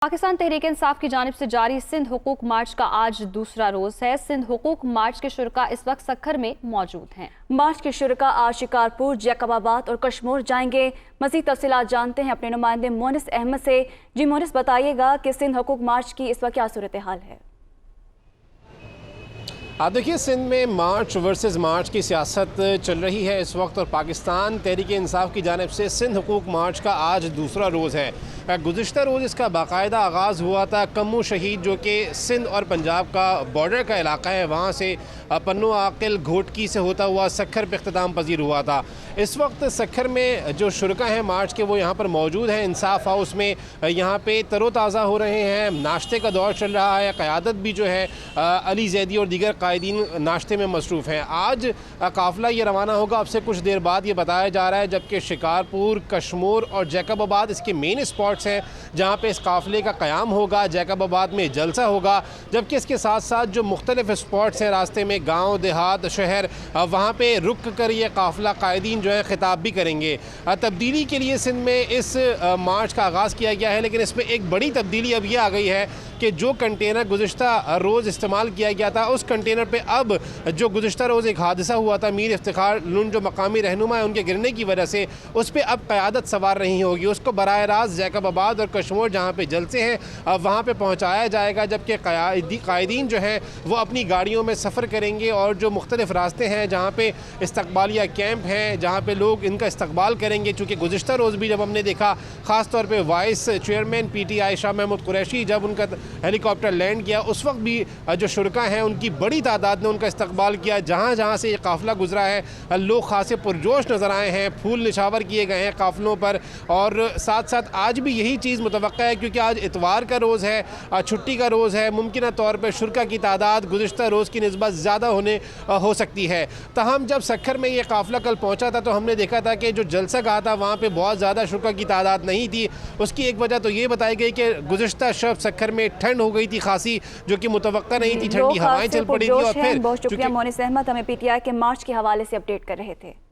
पाकिस्तान तहरीक इंसाफ की जानिब से जारी सिंध हुकूक मार्च का आज दूसरा रोज है। सिंध हुकूक मार्च के शुरका इस वक्त सक्खर में मौजूद हैं। मार्च के शुरका आज शिकारपुर, जैकबाबाद और कश्मोर जाएंगे। मज़ीद तफसीलात जानते हैं अपने नुमाइंदे मोनिस अहमद से। जी मोनिस, बताइएगा कि सिंध हुकूक मार्च की इस वक्त क्या सूरत हाल है? देखिए, सिंध में मार्च वर्सेस मार्च की सियासत चल रही है इस वक्त, और पाकिस्तान तहरीक इंसाफ की जानिब से सिंध हुकूक मार्च का आज दूसरा रोज़ है। गुज़िश्ता रोज़ इसका बाकायदा आगाज़ हुआ था कम्मू शहीद, जो कि सिंध और पंजाब का बॉर्डर का इलाका है, वहाँ से पन्नू आकिल घोटकी से होता हुआ सक्खर पर इख्तिताम पजीर हुआ था। इस वक्त सक्खर में जो शुरका हैं मार्च के, वो यहाँ पर मौजूद हैं इंसाफ हाउस में। यहाँ पे तरोताज़ा हो रहे हैं, नाश्ते का दौर चल रहा है। क़यादत भी जो है अली जैदी और दीगर कायदीन नाश्ते में मसरूफ़ हैं। आज काफ़िला ये रवाना होगा अब से कुछ देर बाद, ये बताया जा रहा है, जबकि शिकारपुर, कश्मोर और जैकबाबाद इसके मेन स्पॉट्स हैं जहाँ पे इस काफ़िले का क़याम होगा। जैकबाबाद में जलसा होगा, जबकि इसके साथ साथ जो मुख्तलिफ स्पॉट्स हैं रास्ते में, गाँव, देहात, शहर, वहाँ पर रुक कर ये काफ़िला कायदीन जो है ख़िताब भी करेंगे। तब्दीली के लिए सिंध में इस मार्च का आगाज़ किया गया है, लेकिन इसमें एक बड़ी तब्दीली अब यह आ गई है कि जो कंटेनर गुज़िश्ता रोज़ इस्तेमाल किया गया था, उस कंटेनर पे अब जो गुज़िश्ता रोज़ एक हादसा हुआ था, मीर इफ्तिखार लुन जो मकामी रहनुमा है, उनके गिरने की वजह से उस पर अब क़यादत सवार नहीं होगी। उसको बराह रास्त जैकबाबाद और कश्मोर जहाँ पे जलसे हैं वहाँ पे पहुँचाया जाएगा, जबकि कायदीन जो हैं वो अपनी गाड़ियों में सफ़र करेंगे और जो मुख्तलिफ रास्ते हैं जहाँ पे इस्तकबालिया कैंप हैं, जहाँ पे लोग इनका इस्तकबाल करेंगे। चूँकि गुज़िश्ता रोज़ भी जब हमने देखा, ख़ास तौर पर vice chairman PTI Shah Mahmood Qureshi जब उनका हेलीकॉप्टर लैंड किया, उस वक्त भी जो शुरका हैं उनकी बड़ी तादाद ने उनका इस्तकबाल किया। जहाँ जहाँ से ये काफ़िला गुजरा है, लोग खासे पुरजोश नज़र आए हैं, फूल निशावर किए गए हैं काफ़िलों पर। और साथ साथ आज भी यही चीज़ मुतवक्का है, क्योंकि आज इतवार का रोज़ है, छुट्टी का रोज़ है, मुमकिन तौर पर शुरका की तादाद गुज़िश्ता रोज़ की निस्बत ज़्यादा हो सकती है। तहम जब सक्खर में ये काफ़िला कल पहुँचा था तो हमने देखा था कि जो जलसा कहा था वहाँ पर बहुत ज़्यादा शुरका की तादाद नहीं थी। उसकी एक वजह तो ये बताई गई कि गुज़िश्ता शब सक्खर में ठंड हो गई थी खासी, जो कि मुतवक्का नहीं थी, ठंडी हवाएं चल पड़ी थी। और फिर बहुत शुक्रिया मोनिस अहमद, हमें PTI के मार्च के हवाले से अपडेट कर रहे थे।